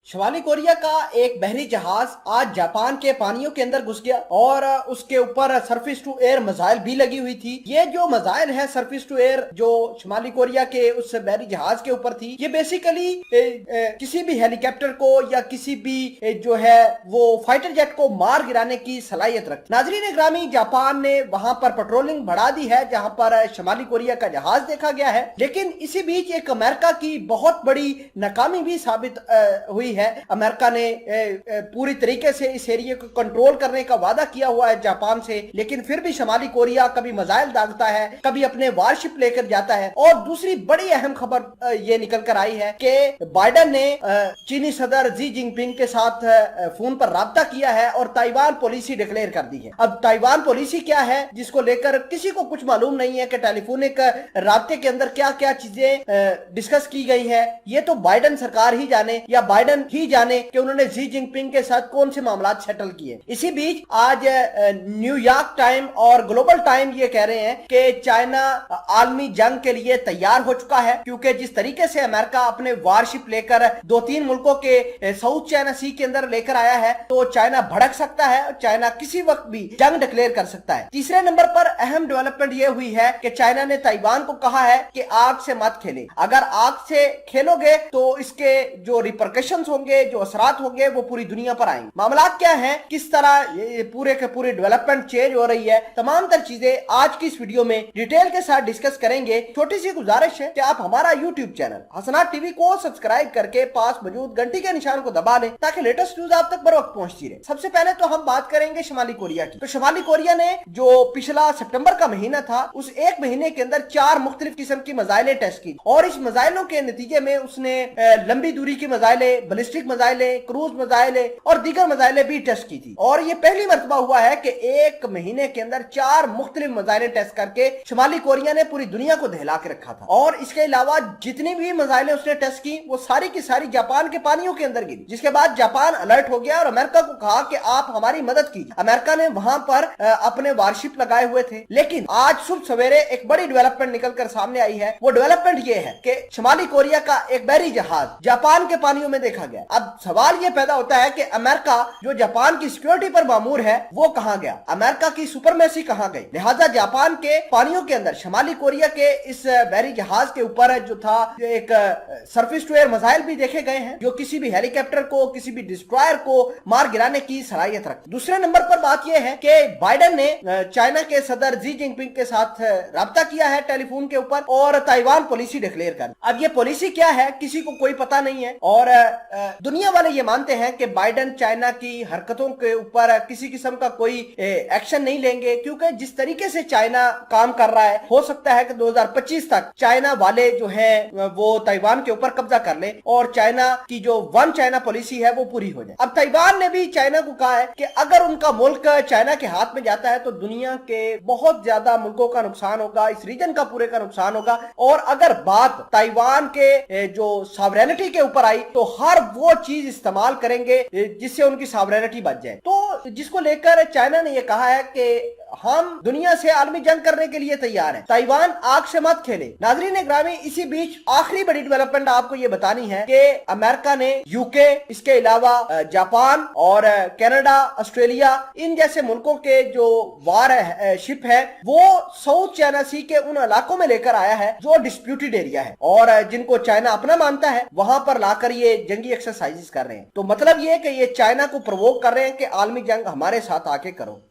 शिमाली Korea का एक बहरी जहाज आज जापान के पानियों के अंदर घुस गया और उसके ऊपर सरफेस टू एयर मिसाइल भी लगी हुई थी। ये जो मिसाइल है सरफेस टू एयर जो शिमाली कोरिया के उस बहरी जहाज के ऊपर थी, ये बेसिकली किसी भी हेलीकॉप्टर को या किसी भी जो है वो फाइटर जेट को मार गिराने की सलाहियत रखती। नाजरीन ग्रामी, जापान ने वहां पर पेट्रोलिंग बढ़ा दी है जहां पर शिमाली कोरिया का जहाज देखा गया है, लेकिन इसी बीच एक अमेरिका की बहुत बड़ी नाकामी भी साबित हुई है। अमेरिका ने पूरी तरीके से इस एरिया को कंट्रोल करने का वादा किया हुआ है जापान से, लेकिन फिर भी शिमाली कोरिया कभी मिसाइल दागता है, कभी अपने वारशिप लेकर जाता है। और दूसरी बड़ी अहम खबर ये निकल कर आई है कि बाइडेन ने चीनी सदर जी जिनपिंग के साथ फोन पर राब्ता किया है और ताइवान पॉलिसी डिक्लेयर कर दी है। अब ताइवान पॉलिसी क्या है जिसको लेकर किसी को कुछ मालूम नहीं है कि टेलीफोनिक राब्ते के अंदर क्या क्या चीजें डिस्कस की गई है, ये तो बाइडेन सरकार ही जाने या बाइडेन ही जाने कि उन्होंने जी जिनपिंग के साथ कौन से मामला सेटल किए। इसी बीच आज न्यूयॉर्क टाइम और ग्लोबल टाइम ये कह रहे हैं कि चाइना आलमी जंग के लिए तैयार हो चुका है, क्योंकि जिस तरीके से अमेरिका अपने वारशिप लेकर 2-3 मुल्कों के साउथ चाइना सी के अंदर लेकर आया है तो चाइना भड़क सकता है और चाइना किसी वक्त भी जंग डिक्लेयर कर सकता है। तीसरे नंबर पर अहम डेवलपमेंट ये हुई है कि चाइना ने ताइवान को कहा है कि आग से मत खेले, अगर आग से खेलोगे तो इसके जो रिपरकशन होंगे, जो असरात होंगे वो पूरी दुनिया पर आएंगे। मामलात क्या है, किस तरह ये पूरे के पूरे डेवलपमेंट चेंज हो रही है, तमाम तर चीजें आज की इस वीडियो में डिटेल के साथ डिस्कस करेंगे। छोटी सी गुजारिश है कि आप हमारा यूट्यूब चैनल हसनात टीवी को सब्सक्राइब करके पास मौजूद घंटी के निशान को दबा लें ताकि लेटेस्ट न्यूज आप तक बर वक्त पहुंचती रहे। सबसे पहले तो हम बात करेंगे शिमाली कोरिया की। तो शिमाली कोरिया ने जो पिछला सितंबर का महीना था, उस एक महीने के अंदर 4 मुख्तलिफ किस्म की मिसाइलें टेस्ट की और इस मिसाइलों के नतीजे में उसने लंबी दूरी की मिसाइलें, बैलिस्टिक मिसाइलें, क्रूज मिसाइलें और दीगर मिसाइलें भी टेस्ट की थी। और ये पहली मर्तबा हुआ है कि एक महीने के अंदर 4 मुख्तलिफ मिसाइलें टेस्ट करके शिमाली कोरिया ने पूरी दुनिया को दहला के रखा था। और इसके अलावा जितनी भी मिसाइलें उसने टेस्ट की वो सारी की सारी जापान के पानियों के अंदर गिरी, जिसके बाद जापान अलर्ट हो गया और अमेरिका को कहा कि आप हमारी मदद कीजिए। अमेरिका ने वहां पर अपने वारशिप लगाए हुए थे, लेकिन आज सुबह सवेरे एक बड़ी डेवलपमेंट निकलकर सामने आई है। वो डेवलपमेंट ये है कि शिमाली कोरिया का एक बहरी जहाज जापान के पानियों में देखा गया। अब सवाल ये पैदा होता है कि अमेरिका जो जापान की सिक्योरिटी पर मामूर है वो कहां गया, अमेरिका की सुपरमेसी कहां गई। लिहाजा जापान के पानियों के अंदर शिमाली कोरिया के इस बहरी जहाज के ऊपर जो था एक सरफेस टू एयर मिसाइल भी देखे गए हैं जो किसी भी हेलीकॉप्टर को, किसी भी डिस्ट्रॉयर को मार गिराने की सलाहियत रखते। दूसरे नंबर पर बात यह है कि बाइडेन ने चाइना के सदर जी जिनपिंग के साथ राब्ता किया है टेलीफोन के ऊपर और ताइवान पॉलिसी डिक्लेयर कर। अब ये पॉलिसी क्या है किसी को कोई पता नहीं है और दुनिया वाले ये मानते हैं कि बाइडेन चाइना की हरकतों के ऊपर किसी किस्म का कोई एक्शन नहीं लेंगे, क्योंकि जिस तरीके से चाइना काम कर रहा है हो सकता है कि 2025 तक चाइना वाले जो हैं वो ताइवान के ऊपर कब्जा कर ले और चाइना की जो वन चाइना पॉलिसी है वो पूरी हो जाए। अब ताइवान ने भी चाइना को कहा है कि अगर उनका मुल्क चाइना के हाथ में जाता है तो दुनिया के बहुत ज्यादा मुल्कों का नुकसान होगा, इस रीजन का पूरे का नुकसान होगा। और अगर बात ताइवान के जो सॉवरेनिटी के ऊपर आई तो हर वो चीज इस्तेमाल करेंगे जिससे उनकी सॉवरेनिटी बच जाए। तो जिसको लेकर चाइना ने यह कहा है कि हम दुनिया से आलमी जंग करने के लिए तैयार हैं, ताइवान आग से मत खेले। नाजरीन ग्रामी, इसी बीच आखिरी बड़ी डेवलपमेंट आपको ये बतानी है कि अमेरिका ने यूके, इसके अलावा जापान और कनाडा, ऑस्ट्रेलिया, इन जैसे मुल्कों के जो वार शिप है वो साउथ चाइना सी के उन इलाकों में लेकर आया है जो डिस्प्यूटेड एरिया है और जिनको चाइना अपना मानता है, वहां पर लाकर ये जंगी एक्सरसाइजेस कर रहे हैं। तो मतलब ये कि ये चाइना को प्रोवोक कर रहे हैं कि आलमी जंग हमारे साथ आके करो।